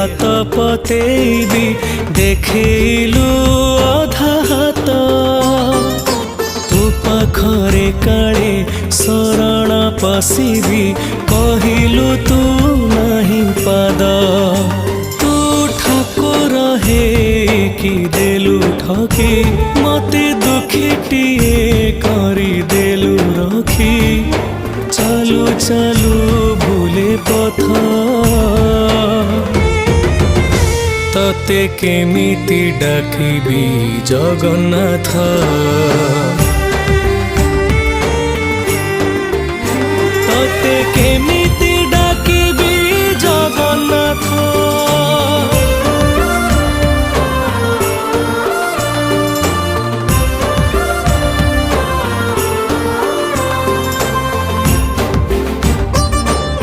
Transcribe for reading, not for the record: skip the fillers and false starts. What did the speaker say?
हाथ पतेबी देखिलु अधा हाथ तू पाखरे काले शरण पशिबी कहिलु तू नहीं पाद तू ठाकुर हे कि देलु ठकी मते दुखीटिए करी देलु रखी चालू चालू भूले पथ तते केमिति डाकिबी जगन्नाथ तते केमि